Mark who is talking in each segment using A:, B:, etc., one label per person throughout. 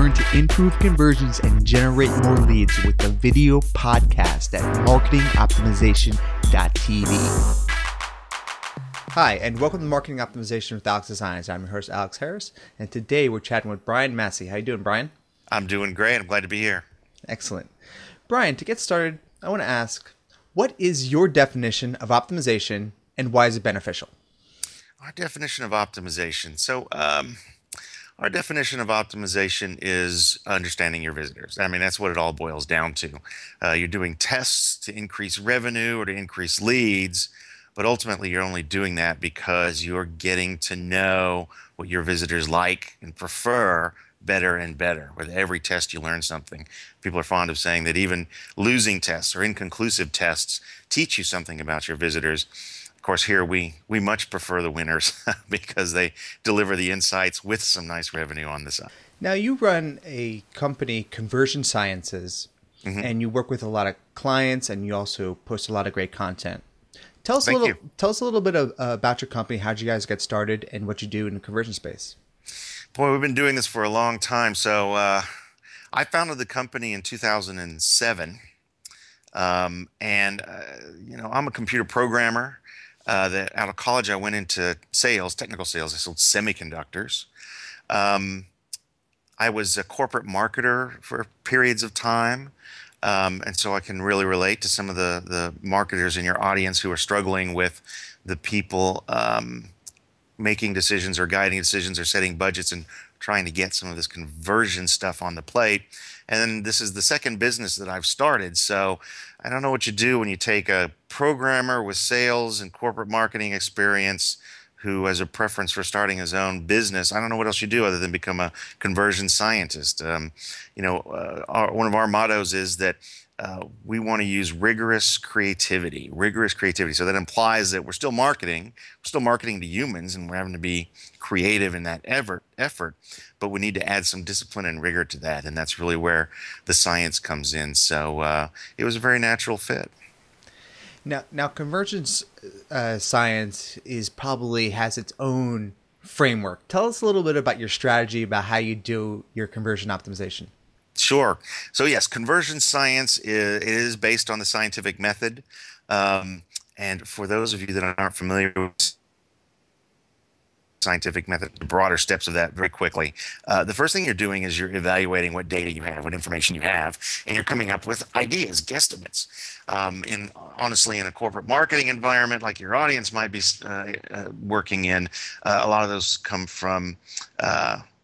A: learn to improve conversions and generate more leads with the video podcast at marketingoptimization.tv. Hi, and welcome to Marketing Optimization with AlexDesigns. I'm your host, Alex Harris, and today we're chatting with Brian Massey. How you doing, Brian?
B: I'm doing great. I'm glad to be here.
A: Excellent. Brian, to get started, I want to ask, what is your definition of optimization and why is it beneficial?
B: Our definition of optimization. Our definition of optimization is understanding your visitors. I mean, that's what it all boils down to. You're doing tests to increase revenue or to increase leads, but ultimately you're only doing that because you're getting to know what your visitors like and prefer better and better. With every test you learn something. People are fond of saying that even losing tests or inconclusive tests teach you something about your visitors. Of course, here we much prefer the winners because they deliver the insights with some nice revenue on the side.
A: Now, you run a company, Conversion Sciences, and you work with a lot of clients, and you also post a lot of great content. Tell us a little bit about your company. How did you guys get started, and what you do in the conversion space?
B: Boy, we've been doing this for a long time. So I founded the company in 2007, I'm a computer programmer. That out of college, I went into sales, technical sales. I sold semiconductors. I was a corporate marketer for periods of time. And so I can really relate to some of the marketers in your audience who are struggling with the people making decisions or guiding decisions or setting budgets and trying to get some of this conversion stuff on the plate. And then this is the second business that I've started. So I don't know what you do when you take a programmer with sales and corporate marketing experience who has a preference for starting his own business. I don't know what else you do other than become a conversion scientist. One of our mottos is that we want to use rigorous creativity. So that implies that we're still marketing to humans, and we're having to be creative in that effort, but we need to add some discipline and rigor to that, and that's really where the science comes in. So it was a very natural fit.
A: Now, conversion science has its own framework. Tell us a little bit about your strategy, about how you do your conversion optimization.
B: Sure. So yes, conversion science is based on the scientific method. And for those of you that aren't familiar with scientific method, the broader steps of that very quickly. The first thing you're doing is you're evaluating what data you have, what information you have, and you're coming up with ideas, guesstimates. Honestly, in a corporate marketing environment like your audience might be working in, a lot of those come from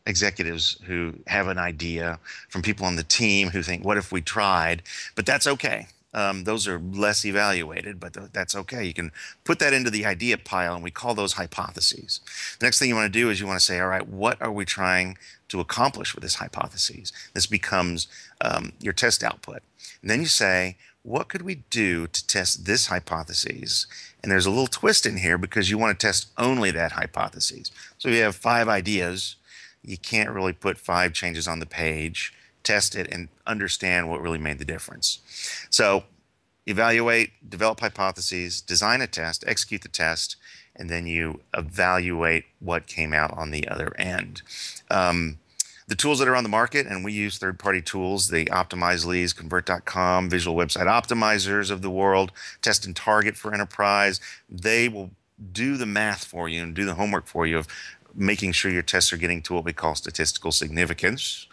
B: executives who have an idea, from people on the team who think, what if we tried? But that's okay. Those are less evaluated, but that's okay. You can put that into the idea pile, and we call those hypotheses. The next thing you want to do is you want to say, all right, what are we trying to accomplish with this hypothesis? This becomes your test output. And then you say, what could we do to test this hypothesis? And there's a little twist in here because you want to test only that hypothesis. So if you have 5 ideas, you can't really put 5 changes on the page, test it, and understand what really made the difference. So evaluate, develop hypotheses, design a test, execute the test, and then you evaluate what came out on the other end. The tools that are on the market, and we use third-party tools, the Optimizely's, Convert.com, visual website optimizers of the world, Test and Target for enterprise. They will do the math for you and do the homework for you of making sure your tests are getting to what we call statistical significance.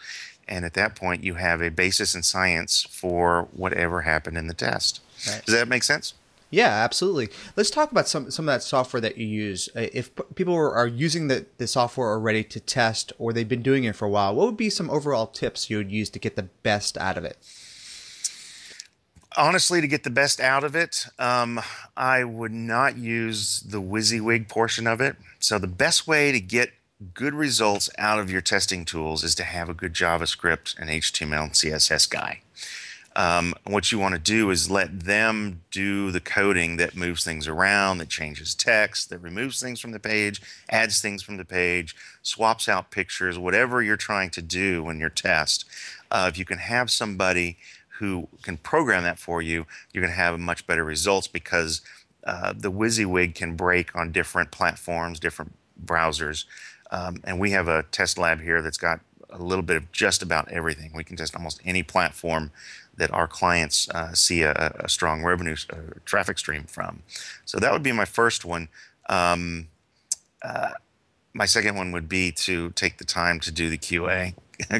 B: And at that point, you have a basis in science for whatever happened in the test. Right. Does that make sense?
A: Yeah, absolutely. Let's talk about some of that software that you use. If people are using the software already to test, or they've been doing it for a while, what would be some overall tips you would use to get the best out of it?
B: Honestly, to get the best out of it, I would not use the WYSIWYG portion of it. So the best way to get good results out of your testing tools is to have a good JavaScript and HTML and CSS guy. What you want to do is let them do the coding that moves things around, that changes text, that removes things from the page, adds things from the page, swaps out pictures, whatever you're trying to do in your test. If you can have somebody who can program that for you, you're going to have much better results because the WYSIWYG can break on different platforms, different browsers. And we have a test lab here that's got a little bit of just about everything. We can test almost any platform that our clients see a strong revenue traffic stream from. So that would be my first one. My second one would be to take the time to do the QA.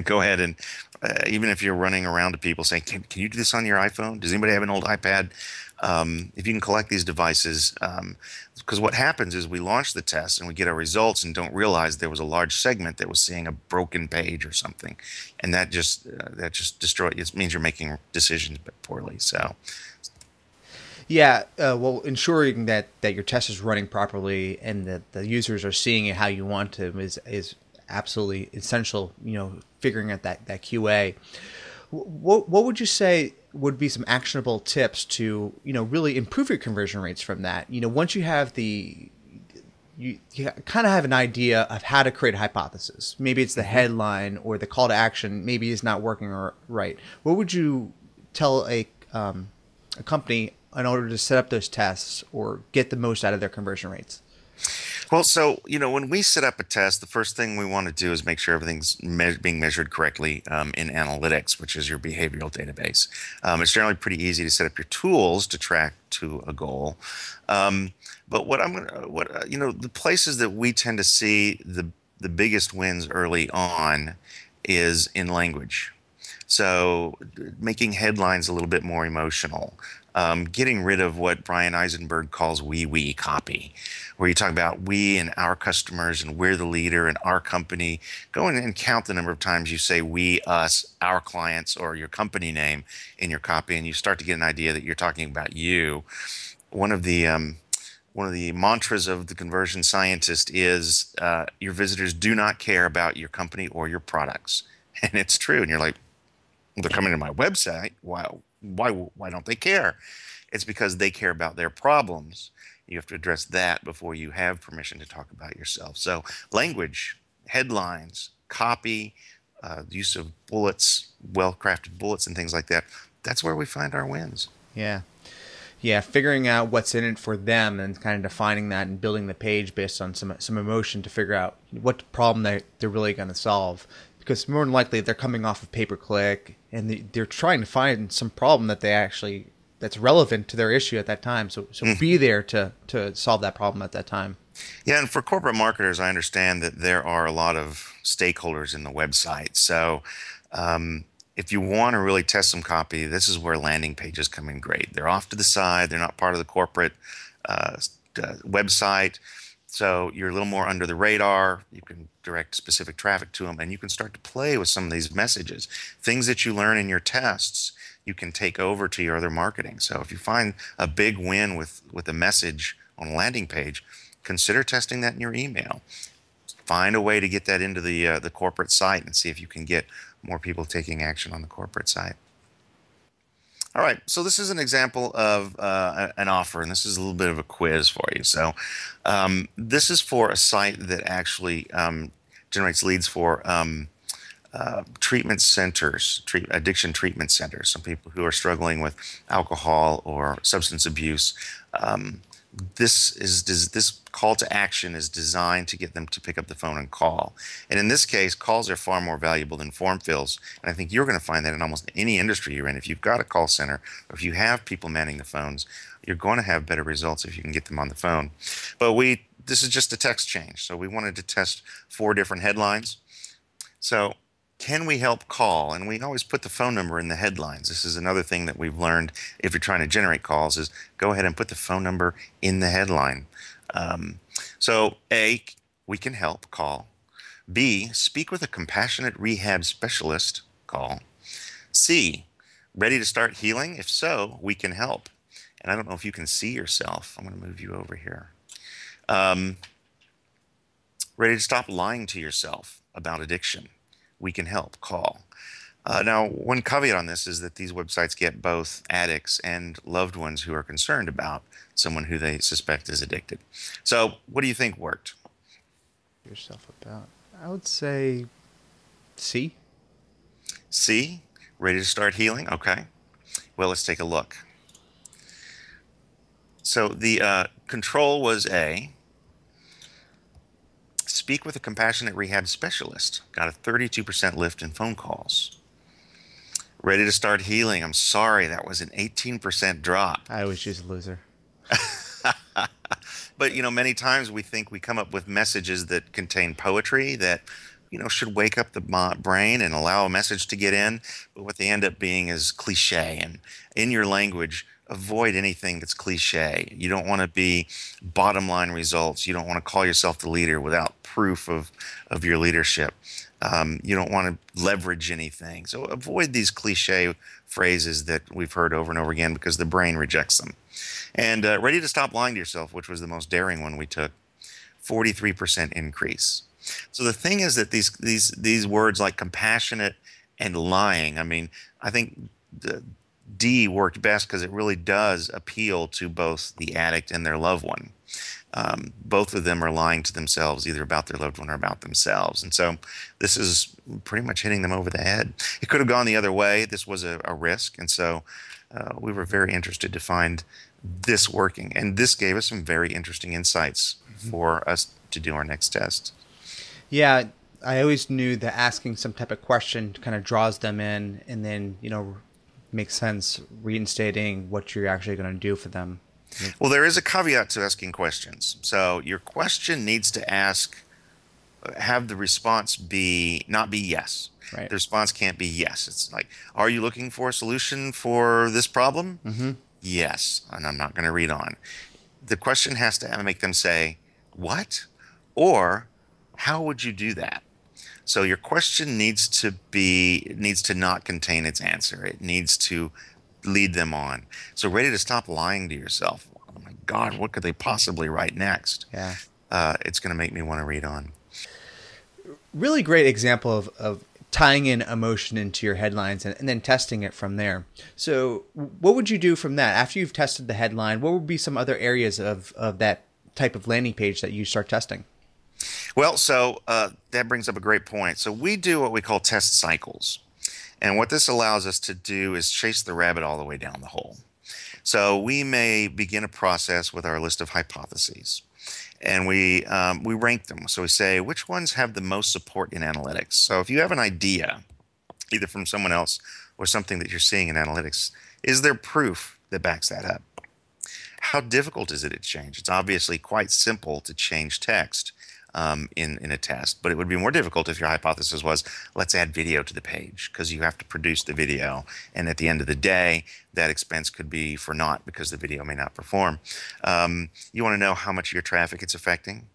B: Go ahead and even if you're running around to people saying, can you do this on your iPhone? Does anybody have an old iPad? If you can collect these devices, because what happens is we launch the test and we get our results and don't realize there was a large segment that was seeing a broken page or something, and that just destroys. It means you're making decisions poorly. So.
A: Yeah, well, ensuring that your test is running properly and that the users are seeing it how you want to is absolutely essential. Figuring out that QA. What would you say would be some actionable tips to really improve your conversion rates from that? Once you have you kind of have an idea of how to create a hypothesis. Maybe it's the headline or the call to action. Maybe is not working right. What would you tell a company in order to set up those tests or get the most out of their conversion rates?
B: Well, so, when we set up a test, the first thing we want to do is make sure everything's being measured correctly in analytics, which is your behavioral database. It's generally pretty easy to set up your tools to track to a goal. But the places that we tend to see the biggest wins early on is in language. So making headlines a little bit more emotional. Getting rid of what Brian Eisenberg calls we copy, where you talk about we and our customers and we're the leader and our company. Go in and count the number of times you say we, us, our clients, or your company name in your copy, and you start to get an idea that you're talking about you. One of the mantras of the conversion scientist is your visitors do not care about your company or your products, and it's true. And you're like, well, they're coming to my website. Why don't they care? It's because they care about their problems. You have to address that before you have permission to talk about yourself. So language, headlines, copy, use of bullets, well-crafted bullets and things like that. That's where we find our wins.
A: Yeah. Yeah, figuring out what's in it for them and kind of defining that and building the page based on some emotion to figure out what problem they're really going to solve. Because more than likely they're coming off of pay-per-click and they're trying to find some problem that's relevant to their issue at that time. So be there to solve that problem at that time.
B: Yeah, and for corporate marketers, I understand that there are a lot of stakeholders in the website. So if you want to really test some copy, this is where landing pages come in great. They're off to the side. They're not part of the corporate website. So you're a little more under the radar. You can direct specific traffic to them, and you can start to play with some of these messages. Things that you learn in your tests, you can take over to your other marketing. So if you find a big win with a message on a landing page, consider testing that in your email. Find a way to get that into the corporate site and see if you can get more people taking action on the corporate site. All right, so this is an example of an offer, and this is a little bit of a quiz for you. So this is for a site that actually generates leads for treatment centers, addiction treatment centers, some people who are struggling with alcohol or substance abuse. This call to action is designed to get them to pick up the phone and call. And in this case, calls are far more valuable than form fills. And I think you're going to find that in almost any industry you're in. If you've got a call center, or if you have people manning the phones, you're going to have better results if you can get them on the phone. But this is just a text change. So we wanted to test 4 different headlines. So can we help call? And we always put the phone number in the headlines. This is another thing that we've learned if you're trying to generate calls is go ahead and put the phone number in the headline. So A, we can help, call. B, speak with a compassionate rehab specialist, call. C, ready to start healing? If so, we can help. And I don't know if you can see yourself. I'm going to move you over here. Ready to stop lying to yourself about addiction? We can help, call. Now, one caveat on this is that these websites get both addicts and loved ones who are concerned about someone who they suspect is addicted. So what do you think worked?
A: Yourself about. I would say C.
B: C, ready to start healing? Okay. Well, let's take a look. So the control was A. speak with a compassionate rehab specialist. Got a 32% lift in phone calls. Ready to start healing. I'm sorry, that was an 18% drop.
A: I always choose a loser.
B: But, many times we think we come up with messages that contain poetry that, should wake up the brain and allow a message to get in. But what they end up being is cliche. And in your language, avoid anything that's cliche. You don't want to be bottom line results. You don't want to call yourself the leader without proof of your leadership. You don't want to leverage anything. So avoid these cliche phrases that we've heard over and over again because the brain rejects them. And ready to stop lying to yourself, which was the most daring one we took, 43% increase. So the thing is that these words like compassionate and lying, I think the D worked best because it really does appeal to both the addict and their loved one. Both of them are lying to themselves, either about their loved one or about themselves. And so this is pretty much hitting them over the head. It could have gone the other way. This was a risk. And so we were very interested to find this working. And this gave us some very interesting insights for us to do our next test.
A: Yeah, I always knew that asking some type of question kind of draws them in and then, makes sense reinstating what you're actually going to do for them.
B: Well, there is a caveat to asking questions. So your question needs to have the response not be yes.
A: Right.
B: The response can't be yes. It's like, are you looking for a solution for this problem?
A: Mm-hmm.
B: Yes. And I'm not going to read on. The question has to make them say, what? Or how would you do that? So your question needs to not contain its answer. It needs to lead them on. So ready to stop lying to yourself. Oh my God, what could they possibly write next?
A: Yeah.
B: It's going to make me want to read on.
A: Really great example of tying in emotion into your headlines and then testing it from there. So what would you do from that? After you've tested the headline, what would be some other areas of that type of landing page that you start testing?
B: Well, so that brings up a great point. So we do what we call test cycles. And what this allows us to do is chase the rabbit all the way down the hole. So we may begin a process with our list of hypotheses. And we rank them. So we say, which ones have the most support in analytics? So if you have an idea, either from someone else or something that you're seeing in analytics, is there proof that backs that up? How difficult is it to change? It's obviously quite simple to change text in a test, but it would be more difficult if your hypothesis was, let's add video to the page, because you have to produce the video. And at the end of the day, that expense could be for naught because the video may not perform. You want to know how much of your traffic it's affecting.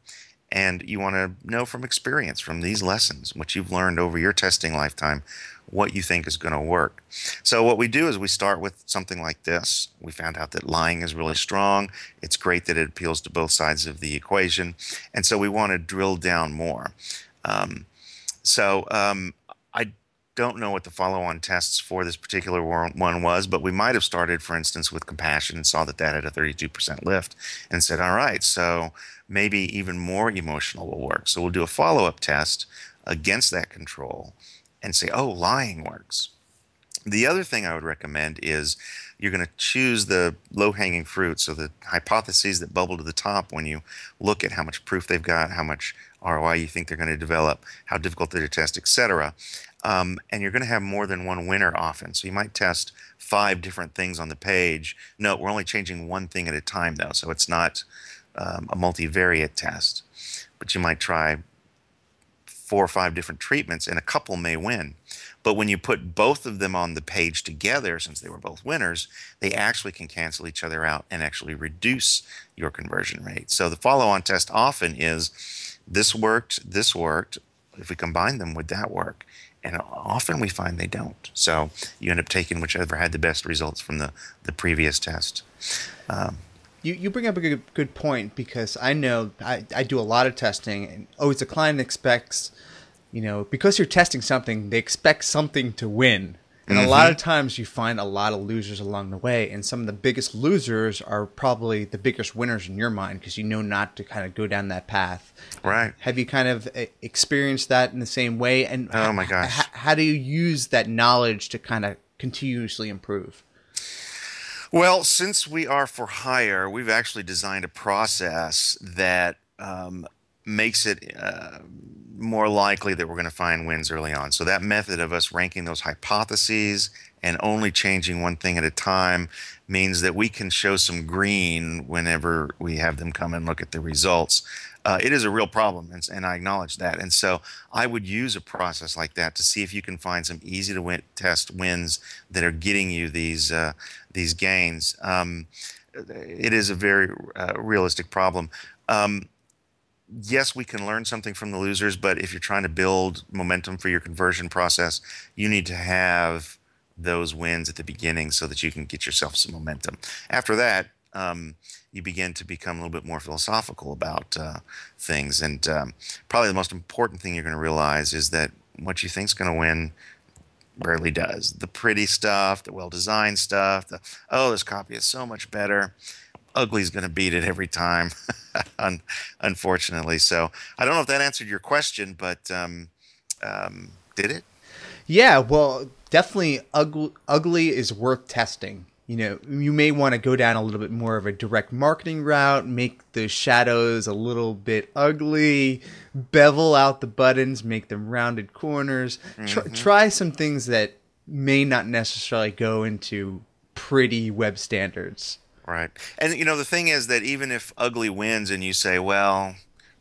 B: And you want to know from experience, from these lessons, what you've learned over your testing lifetime, what you think is going to work. So what we do is we start with something like this. We found out that lying is really strong. It's great that it appeals to both sides of the equation. And so we want to drill down more. I don't know what the follow-on tests for this particular one was, but we might have started, for instance, with compassion and saw that that had a 32% lift and said, all right, so maybe even more emotional will work. So we'll do a follow-up test against that control and say, oh, lying works. The other thing I would recommend is you're going to choose the low-hanging fruit, so the hypotheses that bubble to the top when you look at how much proof they've got, how much ROI you think they're going to develop, how difficult they're to test, etc. And you're going to have more than one winner often. So you might test 5 different things on the page. No, we're only changing one thing at a time, though, so it's not a multivariate test. But you might try 4 or 5 different treatments, and a couple may win. But when you put both of them on the page together, since they were both winners, they actually can cancel each other out and actually reduce your conversion rate. So the follow-on test often is, this worked, if we combine them, would that work? And often we find they don't. So you end up taking whichever had the best results from the previous test.
A: You bring up a good point, because I know I do a lot of testing, and always the client expects, because you're testing something, they expect something to win. And a lot of times you find a lot of losers along the way, and some of the biggest losers are probably the biggest winners in your mind, because you know not to kind of go down that path.
B: Right.
A: Have you kind of experienced that in the same way? And
B: oh my gosh,
A: how do you use that knowledge to kind of continuously improve?
B: Well, since we are for hire, we've actually designed a process that makes it more likely that we're going to find wins early on. So that method of us ranking those hypotheses and only changing one thing at a time means that we can show some green whenever we have them come and look at the results. It is a real problem, and I acknowledge that. And so I would use a process like that to see if you can find some easy to test wins that are getting you these gains. It is a very realistic problem. Yes, we can learn something from the losers, but if you're trying to build momentum for your conversion process, you need to have those wins at the beginning so that you can get yourself some momentum. After that, you begin to become a little bit more philosophical about things. And probably the most important thing you're going to realize is that what you think is going to win rarely does. The pretty stuff, the well-designed stuff, oh, this copy is so much better. Ugly's going to beat it every time, unfortunately. So I don't know if that answered your question, but did it?
A: Yeah, well, definitely ugly is worth testing. You know, you may want to go down a little bit more of a direct marketing route, make the shadows a little bit ugly, bevel out the buttons, make them rounded corners. Try some things that may not necessarily go into pretty web standards.
B: Right. And, you know, the thing is that even if ugly wins and you say, well,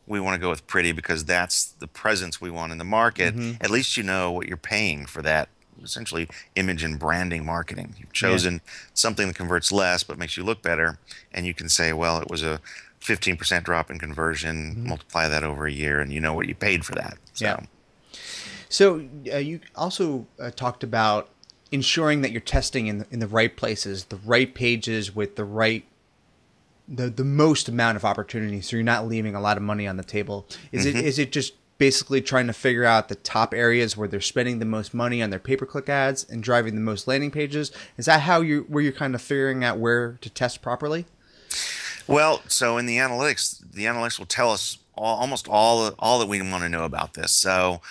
B: we want to go with pretty because that's the presence we want in the market, at least you know what you're paying for that, essentially image and branding marketing. You've chosen something that converts less but makes you look better, and you can say, well, it was a 15% drop in conversion, multiply that over a year, and you know what you paid for that. So.
A: Yeah. So you also talked about ensuring that you're testing in the right places, the right pages with the right, the most amount of opportunity, so you're not leaving a lot of money on the table. Is it just basically trying to figure out the top areas where they're spending the most money on their pay-per-click ads and driving the most landing pages? Is that where you're kind of figuring out where to test properly?
B: Well, so in the analytics will tell us almost all that we want to know about this. So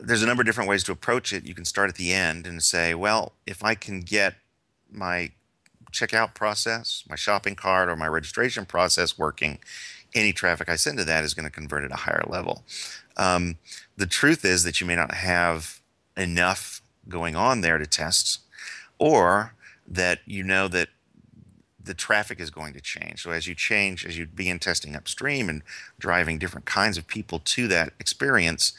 B: there's a number of different ways to approach it. You can start at the end and say, well, if I can get my checkout process, my shopping cart, or my registration process working, any traffic I send to that is going to convert at a higher level. The truth is that you may not have enough going on there to test, or that you know that the traffic is going to change. So as you begin testing upstream and driving different kinds of people to that experience,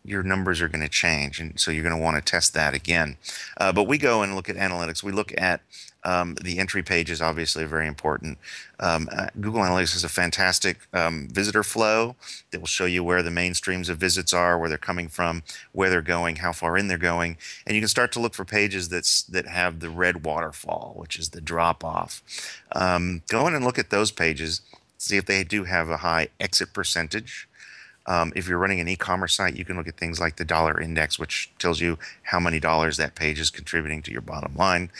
B: your numbers are going to change, and so you're going to want to test that again. But we go and look at analytics. We look at the entry pages, obviously, are very important. Google Analytics has a fantastic visitor flow that will show you where the main streams of visits are, where they're coming from, where they're going, how far in they're going, and you can start to look for pages that have the red waterfall, which is the drop-off. Go in and look at those pages, see if they do have a high exit percentage. If you're running an e-commerce site, you can look at things like the dollar index, which tells you how many dollars that page is contributing to your bottom line.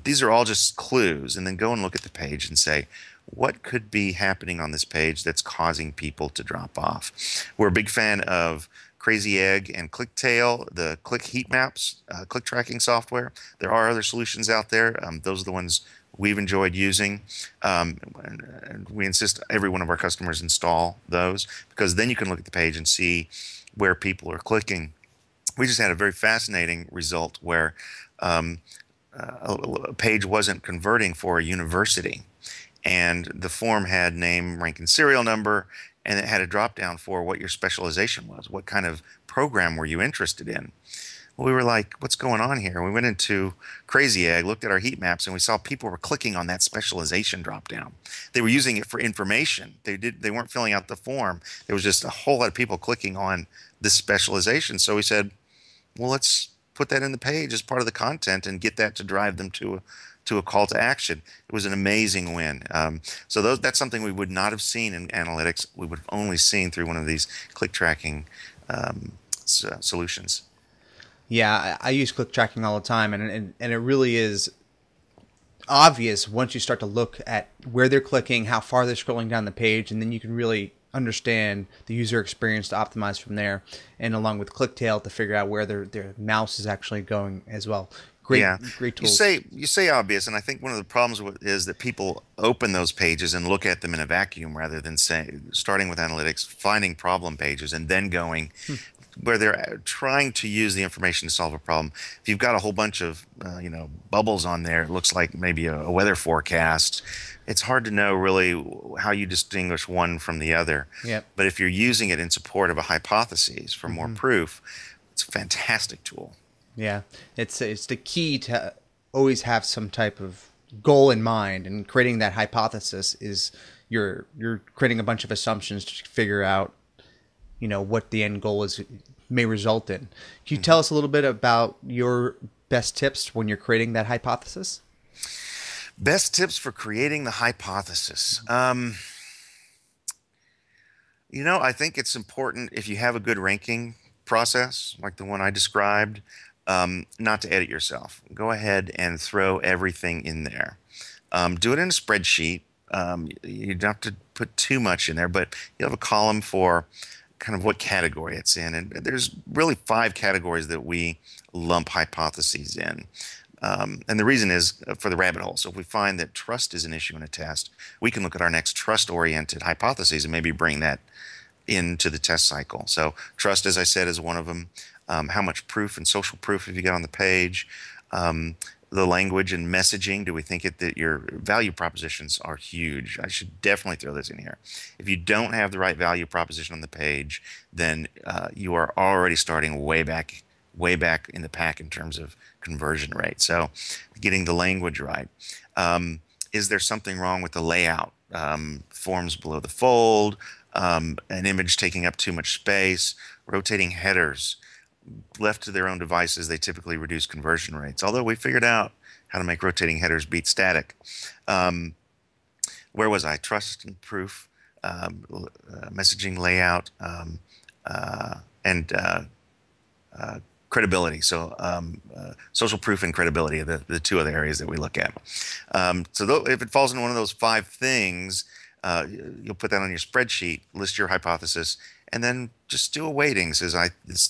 B: These are all just clues, and then go and look at the page and say, what could be happening on this page that's causing people to drop off? We're a big fan of Crazy Egg and ClickTail, the click heat maps, click tracking software. There are other solutions out there. Those are the ones we've enjoyed using, and we insist every one of our customers install those, because then you can look at the page and see where people are clicking. We just had a very fascinating result where a page wasn't converting for a university, and the form had name, rank, and serial number, and it had a drop down for what your specialization was. What kind of program were you interested in? Well, we were like, what's going on here? We went into Crazy Egg, looked at our heat maps, and we saw people were clicking on that specialization drop down. They were using it for information. They weren't filling out the form. There was just a whole lot of people clicking on this specialization. So we said, well, let's put that in the page as part of the content and get that to drive them to a call to action. It was an amazing win. So that's something we would not have seen in analytics. We would have only seen through one of these click tracking solutions.
A: Yeah, I use click tracking all the time, and it really is obvious once you start to look at where they're clicking, how far they're scrolling down the page, and then you can really understand the user experience to optimize from there, and along with ClickTail to figure out where their mouse is actually going as well. Great,
B: Yeah,
A: great
B: you
A: tools.
B: say obvious, and I think one of the problems is that people open those pages and look at them in a vacuum rather than starting with analytics, finding problem pages, and then going where they're trying to use the information to solve a problem. If you've got a whole bunch of bubbles on there, it looks like maybe a weather forecast. It's hard to know really how you distinguish one from the other.
A: Yep.
B: But if you're using it in support of a hypothesis for more
A: Mm-hmm.
B: proof, it's a fantastic tool.
A: Yeah, it's the key to always have some type of goal in mind, and creating that hypothesis is you're creating a bunch of assumptions to figure out, what the end goal is may result in. Can you tell us a little bit about your best tips when you're creating that hypothesis?
B: Best tips for creating the hypothesis. I think it's important if you have a good ranking process, like the one I described, not to edit yourself. Go ahead and throw everything in there. Do it in a spreadsheet. You don't have to put too much in there, but you have a column for kind of what category it's in. And there's really 5 categories that we lump hypotheses in. And the reason is for the rabbit hole. So if we find that trust is an issue in a test, we can look at our next trust-oriented hypotheses and maybe bring that into the test cycle. So trust, as I said, is one of them. How much proof and social proof have you got on the page? The language and messaging. Do we think that your value propositions are huge? I should definitely throw this in here. If you don't have the right value proposition on the page, then you are already starting way back in the pack in terms of conversion rate. So getting the language right. Is there something wrong with the layout? Forms below the fold, an image taking up too much space, rotating headers. Left to their own devices, they typically reduce conversion rates. Although we figured out how to make rotating headers beat static. Where was I? Trust and proof, messaging layout, and credibility. So social proof and credibility are the 2 other areas that we look at. If it falls into one of those 5 things, you'll put that on your spreadsheet, list your hypothesis, and then just do a weighting. Says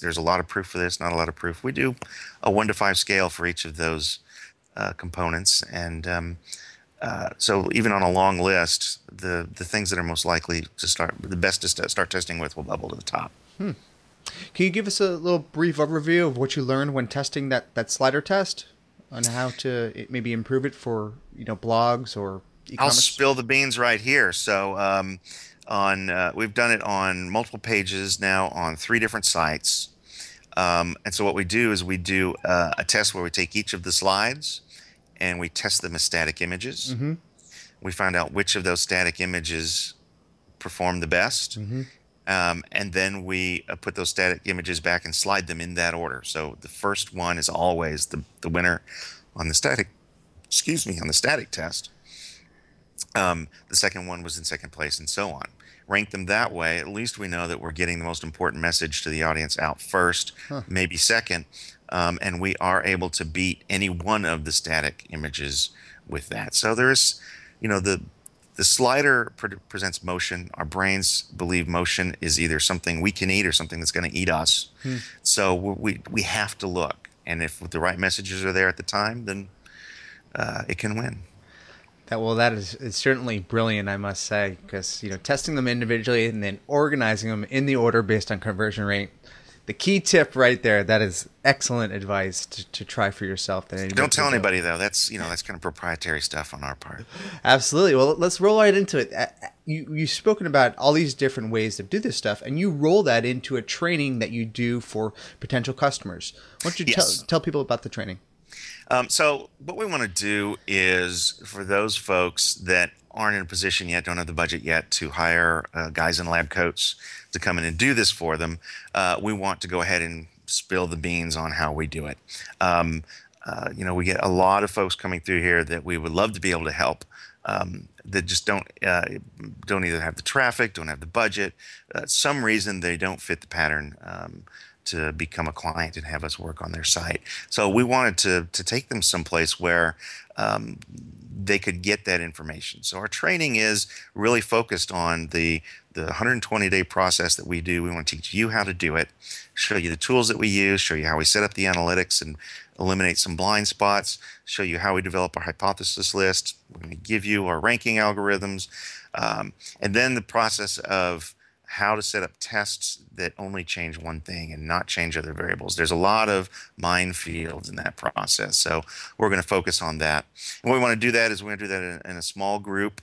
B: there's a lot of proof for this, not a lot of proof. We do a 1 to 5 scale for each of those components, and so even on a long list, the things that are most likely to start, the best to start testing with, will bubble to the top.
A: Can you give us a little brief overview of what you learned when testing that slider test, on how to maybe improve it for blogs or e-commerce?
B: I'll spill the beans right here. So we've done it on multiple pages now on 3 different sites. And so what we do is we do a test where we take each of the slides and we test them as static images.
A: Mm-hmm.
B: We find out which of those static images perform the best.
A: Mm-hmm.
B: And then we put those static images back and slide them in that order. So the first one is always the winner on the static test. The second one was in second place, and so on. Rank them that way. At least we know that we're getting the most important message to the audience out first, maybe second, and we are able to beat any one of the static images with that. So there's, the slider presents motion. Our brains believe motion is either something we can eat or something that's going to eat us. So we have to look, and if the right messages are there at the time, then it can win.
A: That is certainly brilliant, I must say, because testing them individually and then organizing them in the order based on conversion rate. The key tip right there. That is excellent advice to try for yourself.
B: Don't tell anybody though. That's that's kind of proprietary stuff on our part.
A: Absolutely. Well, let's roll right into it. You've spoken about all these different ways to do this stuff, and you roll that into a training that you do for potential customers. Why don't you tell people about the training?
B: So what we want to do is, for those folks that aren't in a position yet, don't have the budget yet to hire guys in lab coats to come in and do this for them, we want to go ahead and spill the beans on how we do it. We get a lot of folks coming through here that we would love to be able to help, that just don't either have the traffic, don't have the budget, some reason they don't fit the pattern to become a client and have us work on their site. So we wanted to take them someplace where they could get that information. So our training is really focused on the 120-day process that we do. We want to teach you how to do it, show you the tools that we use, show you how we set up the analytics and eliminate some blind spots, show you how we develop our hypothesis list. We're going to give you our ranking algorithms, and then the process of how to set up tests that only change one thing and not change other variables. There's a lot of minefields in that process, so we're going to focus on that. And what we want to do that is we're going to do that in a small group,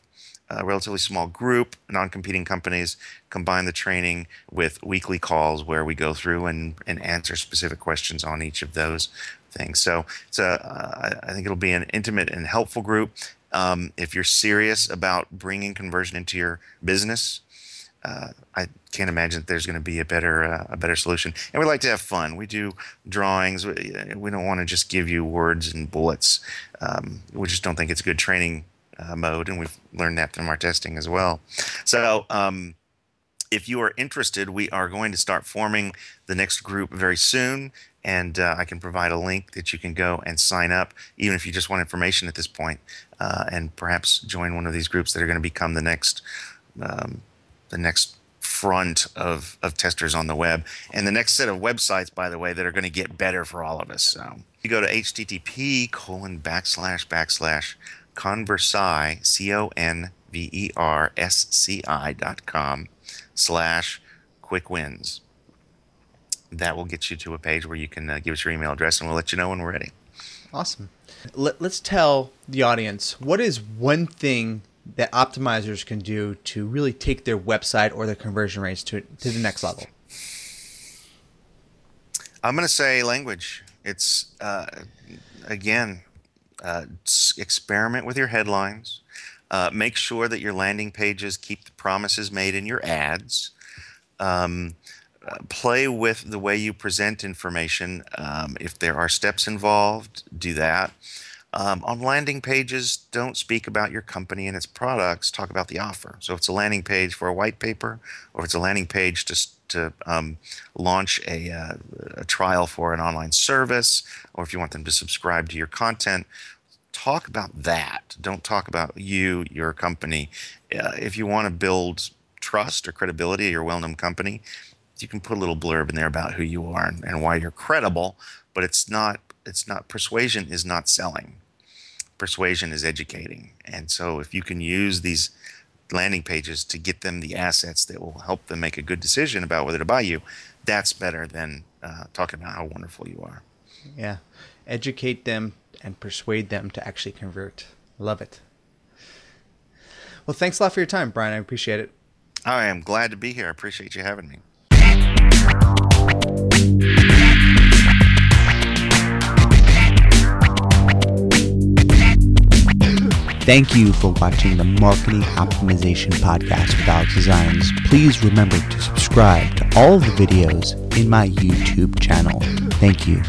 B: a relatively small group, non-competing companies, combine the training with weekly calls where we go through and answer specific questions on each of those things. So I think it'll be an intimate and helpful group. If you're serious about bringing conversion into your business, I can't imagine that there's going to be a better solution. And we like to have fun. We do drawings. We don't want to just give you words and bullets. We just don't think it's a good training mode, and we've learned that from our testing as well. So if you are interested, we are going to start forming the next group very soon, and I can provide a link that you can go and sign up, even if you just want information at this point, and perhaps join one of these groups that are going to become the next front of testers on the web, and the next set of websites, by the way, that are going to get better for all of us. So you go to http://conversci.com/quick-wins. That will get you to a page where you can give us your email address, and we'll let you know when we're ready.
A: Awesome. Let's tell the audience, what is one thing that optimizers can do to really take their website or their conversion rates to the next level?
B: I'm going to say language. It's, experiment with your headlines. Make sure that your landing pages keep the promises made in your ads. Play with the way you present information. If there are steps involved, do that. On landing pages, don't speak about your company and its products. Talk about the offer. So if it's a landing page for a white paper, or if it's a landing page to launch a trial for an online service, or if you want them to subscribe to your content, talk about that. Don't talk about your company. If you want to build trust or credibility of your well-known company, you can put a little blurb in there about who you are and why you're credible, but it's not persuasion is not selling. Persuasion is educating. And so if you can use these landing pages to get them the assets that will help them make a good decision about whether to buy you, that's better than talking about how wonderful you are.
A: Yeah. Educate them and persuade them to actually convert. Love it. Well, thanks a lot for your time, Brian. I appreciate it.
B: I am glad to be here. I appreciate you having me.
A: Thank you for watching the Marketing Optimization Podcast with AlexDesigns. Please remember to subscribe to all of the videos in my YouTube channel. Thank you.